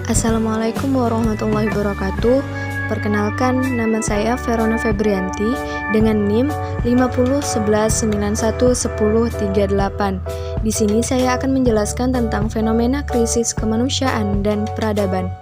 Assalamualaikum warahmatullahi wabarakatuh. Perkenalkan, nama saya Verona Febrianti dengan NIM 5011911038. Di sini saya akan menjelaskan tentang fenomena krisis kemanusiaan dan peradaban.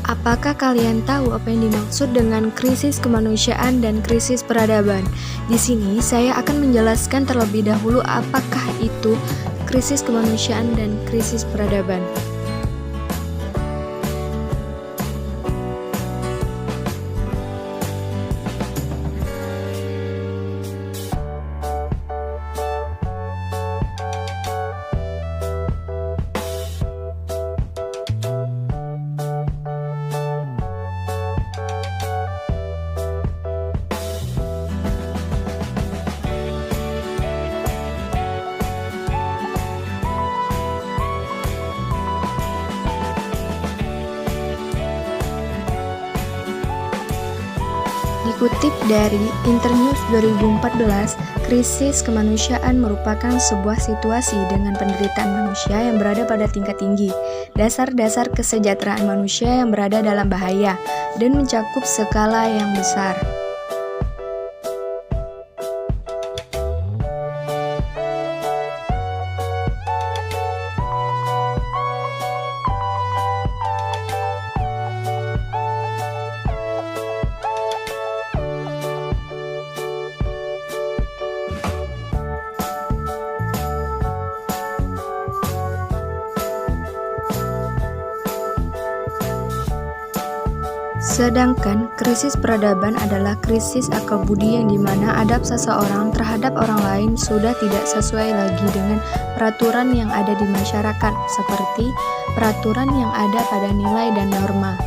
Apakah kalian tahu apa yang dimaksud dengan krisis kemanusiaan dan krisis peradaban? Di sini saya akan menjelaskan terlebih dahulu apakah itu krisis kemanusiaan dan krisis peradaban. Dikutip dari Internews 2014, krisis kemanusiaan merupakan sebuah situasi dengan penderitaan manusia yang berada pada tingkat tinggi, dasar-dasar kesejahteraan manusia yang berada dalam bahaya, dan mencakup skala yang besar. Sedangkan krisis peradaban adalah krisis akal budi yang dimana adab seseorang terhadap orang lain sudah tidak sesuai lagi dengan peraturan yang ada di masyarakat, seperti peraturan yang ada pada nilai dan norma.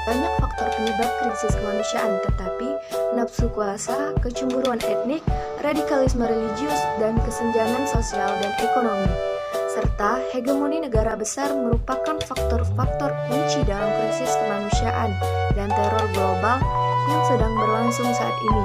Banyak faktor penyebab krisis kemanusiaan, tetapi nafsu kuasa, kecemburuan etnik, radikalisme religius, dan kesenjangan sosial dan ekonomi, serta hegemoni negara besar merupakan faktor-faktor kunci dalam krisis kemanusiaan dan teror global yang sedang berlangsung saat ini.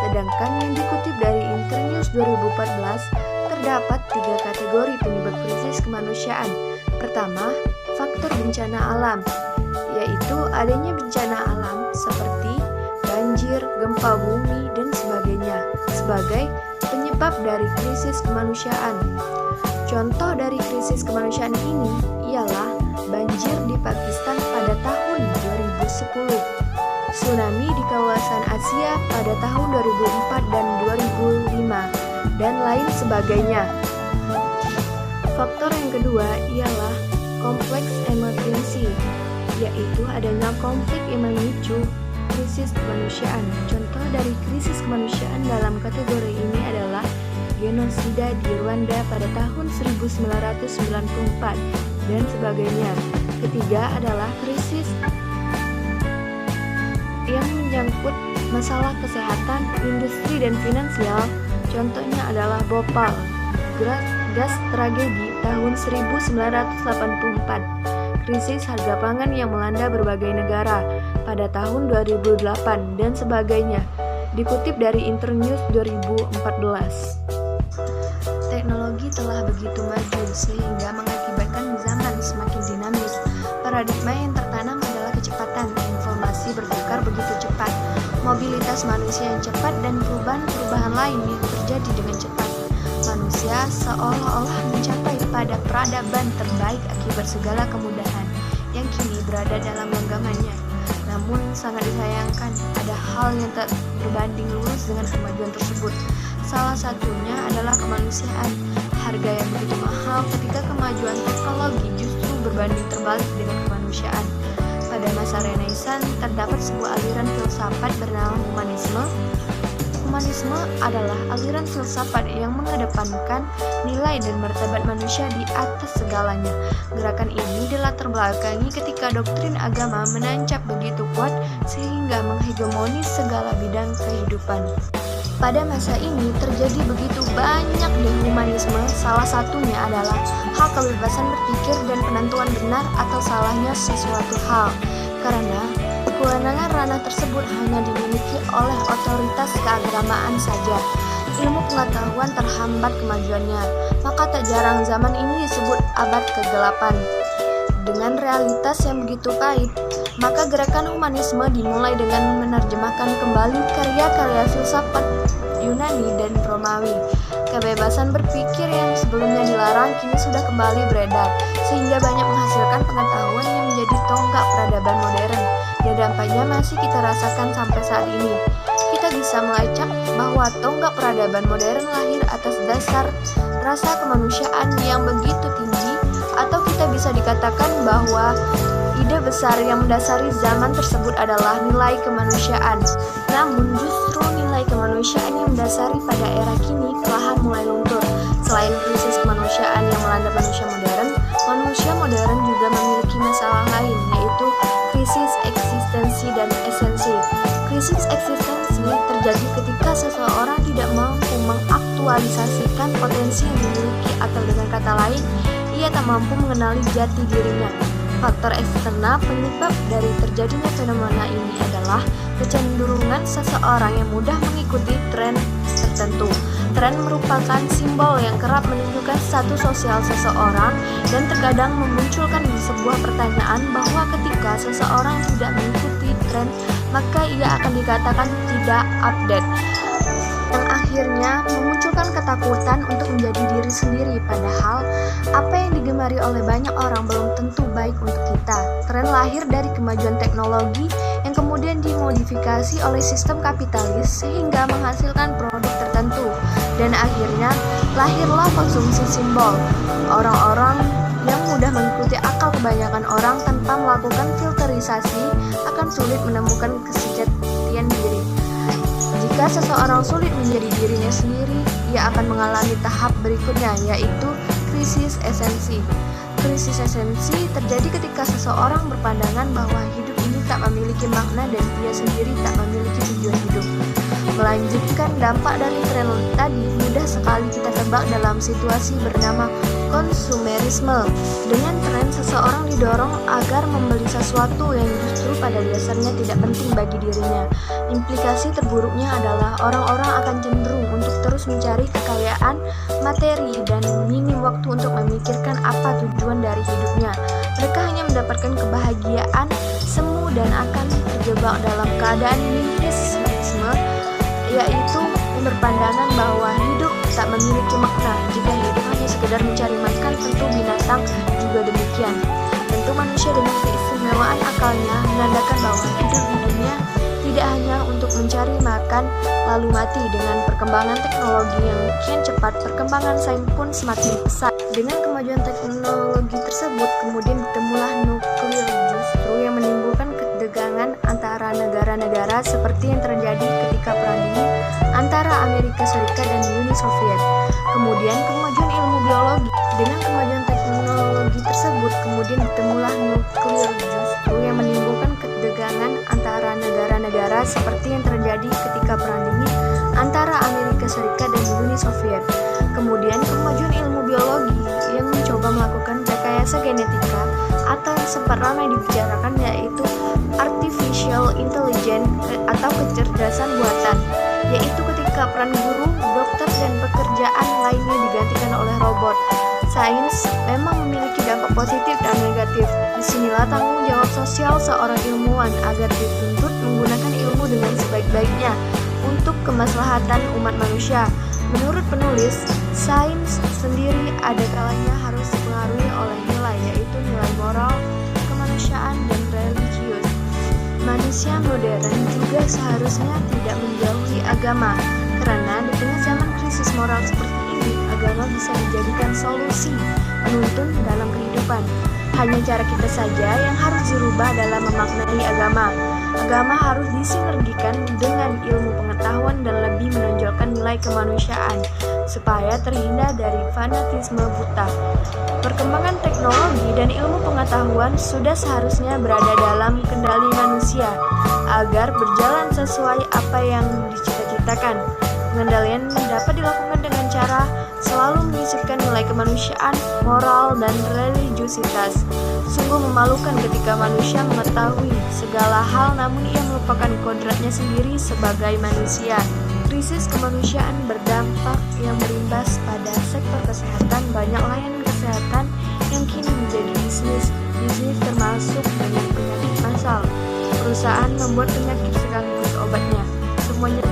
Sedangkan yang dikutip dari Internews 2014, terdapat 3 kategori penyebab krisis kemanusiaan. Pertama, faktor bencana alam, yaitu adanya bencana alam seperti banjir, gempa bumi, dan sebagainya sebagai penyebab dari krisis kemanusiaan. Contoh dari krisis kemanusiaan ini ialah banjir di Pakistan pada tahun 2010, tsunami di kawasan Asia pada tahun 2004 dan 2005, dan lain sebagainya. Faktor yang kedua ialah kompleks emergency, yaitu adanya konflik yang memicu krisis kemanusiaan. Contoh dari krisis kemanusiaan dalam kategori ini adalah genosida di Rwanda pada tahun 1994 dan sebagainya. Ketiga adalah krisis yang menyangkut masalah kesehatan, industri, dan finansial. Contohnya adalah Bhopal, gas tragedi tahun 1984, krisis harga pangan yang melanda berbagai negara pada tahun 2008, dan sebagainya. Dikutip dari Internews 2014. Teknologi telah begitu maju sehingga mengakibatkan zaman semakin dinamis. Paradigma yang tertanam adalah kecepatan, informasi bertukar begitu cepat, mobilitas manusia yang cepat, dan perubahan-perubahan lain yang terjadi dengan cepat. Manusia seolah-olah mencapai pada peradaban terbaik akibat segala kemudahan yang kini berada dalam genggamannya. Namun sangat disayangkan, ada hal yang tak berbanding lurus dengan kemajuan tersebut. Salah satunya adalah kemanusiaan. Harga yang begitu mahal ketika kemajuan teknologi justru berbanding terbalik dengan kemanusiaan. Pada masa Renaissance terdapat sebuah aliran filsafat bernama humanisme. Humanisme adalah aliran filsafat yang mengedepankan nilai dan martabat manusia di atas segalanya. Gerakan ini dilatar belakangi ketika doktrin agama menancap begitu kuat sehingga menghegemoni segala bidang kehidupan. Pada masa ini terjadi begitu banyak dehumanisme, salah satunya adalah hak kebebasan berpikir dan penentuan benar atau salahnya sesuatu hal. Karena kewenangan ranah tersebut hanya dimiliki oleh otoritas keagamaan saja. Ilmu pengetahuan terhambat kemajuannya, maka tak jarang zaman ini disebut abad kegelapan. Dengan realitas yang begitu pahit, maka gerakan humanisme dimulai dengan menerjemahkan kembali karya-karya filsafat Yunani dan Romawi. Kebebasan berpikir yang sebelumnya dilarang kini sudah kembali beredar, sehingga banyak menghasilkan pengetahuan yang menjadi tonggak peradaban modern, dan dampaknya masih kita rasakan sampai saat ini. Kita bisa melacak bahwa tonggak peradaban modern lahir atas dasar rasa kemanusiaan yang begitu tinggi, atau kita bisa dikatakan bahwa ide besar yang mendasari zaman tersebut adalah nilai kemanusiaan. Namun justru nilai kemanusiaan yang mendasari pada era kini perlahan mulai luntur. Selain krisis kemanusiaan yang melanda manusia modern juga memiliki masalah lain, yaitu krisis eksistensi dan esensi. Krisis eksistensi terjadi ketika seseorang tidak mampu mengaktualisasikan potensi yang dimiliki, atau dengan kata lain, ia tak mampu mengenali jati dirinya. Faktor eksternal penyebab dari terjadinya fenomena ini adalah kecenderungan seseorang yang mudah mengikuti tren tertentu. Tren merupakan simbol yang kerap menunjukkan status sosial seseorang, dan terkadang memunculkan sebuah pertanyaan bahwa ketika seseorang tidak mengikuti tren, maka ia akan dikatakan tidak update, yang akhirnya memunculkan ketakutan untuk menjadi diri sendiri, padahal apa yang digemari oleh banyak orang belum tentu baik untuk kita. Tren lahir dari kemajuan teknologi yang kemudian dimodifikasi oleh sistem kapitalis sehingga menghasilkan produk tertentu, dan akhirnya lahirlah konsumsi simbol. Orang-orang yang mudah mengikuti akal kebanyakan orang tanpa melakukan filterisasi akan sulit menemukan kesejatian diri. Jika seseorang sulit menjadi dirinya sendiri, ia akan mengalami tahap berikutnya, yaitu krisis esensi. Krisis esensi terjadi ketika seseorang berpandangan bahwa hidup ini tak memiliki makna dan dia sendiri tak memiliki tujuan hidup. Melanjutkan dampak dari tren tadi, mudah sekali kita tebak dalam situasi bernama konsumerisme. Dengan tren, seseorang didorong agar membeli sesuatu yang justru pada dasarnya tidak penting bagi dirinya. Implikasi terburuknya adalah orang-orang akan cenderung untuk terus mencari kekayaan materi dan minim waktu untuk memikirkan apa tujuan dari hidupnya. Mereka hanya mendapatkan kebahagiaan semu dan akan terjebak terjebak dalam keadaan nihilisme, yaitu berpandangan bahwa hidup tak memiliki makna. Jika hidup hanya sekedar mencari makan, tentu binatang juga demikian. Tentu manusia dengan keistimewaan akalnya menandakan bahwa hidup di dunia tidak hanya untuk mencari makan lalu mati. Dengan perkembangan teknologi yang kian cepat, perkembangan sains pun semakin pesat. Dengan kemajuan teknologi tersebut, kemudian ditemulah nuklir, justru yang menimbulkan ketegangan antara negara-negara seperti yang terjadi ketika Perang Dingin antara Amerika Serikat dan Uni Soviet. Kemudian kemajuan ilmu biologi. Dengan kemajuan teknologi tersebut, kemudian ditemulah nuklir, justru yang menimbulkan ketegangan antara negara-negara seperti yang terjadi ketika Perang Dingin antara Amerika Serikat dan Uni Soviet. Kemudian kemajuan ilmu biologi yang mencoba melakukan rekayasa genetika, atau yang sempat ramai dibicarakan, yaitu artificial intelligence atau kecerdasan buatan, yaitu ketika peran guru, dokter, dan pekerjaan lainnya digantikan oleh robot. Sains memang memiliki dampak positif dan negatif. Disinilah tanggung jawab sosial seorang ilmuwan agar dituntut menggunakan ilmu dengan sebaik-baiknya untuk kemaslahatan umat manusia. Menurut penulis, sains sendiri ada kalanya harus dipengaruhi oleh nilai, yaitu nilai moral, kemanusiaan, dan religius. Manusia modern juga seharusnya tidak menjauhi agama, karena di tengah zaman krisis moral seperti ini, agama bisa dijadikan solusi penuntun dalam kehidupan. Hanya cara kita saja yang harus dirubah dalam memaknai agama. Agama harus disinergikan dengan ilmu pengetahuan dan lebih menonjolkan nilai kemanusiaan, supaya terhindar dari fanatisme buta. Perkembangan teknologi dan ilmu pengetahuan sudah seharusnya berada dalam kendali manusia, agar berjalan sesuai apa yang dicita-citakan. Pengendalian dapat dilakukan dengan cara selalu menyisipkan nilai kemanusiaan, moral, dan religiusitas. Sungguh memalukan ketika manusia mengetahui segala hal namun ia melupakan kodratnya sendiri sebagai manusia. Krisis kemanusiaan berdampak yang berimbas pada sektor kesehatan. Banyak layanan kesehatan yang kini menjadi bisnis termasuk banyak penyakit massal. Perusahaan membuat penyakit sekaligus obatnya. Semuanya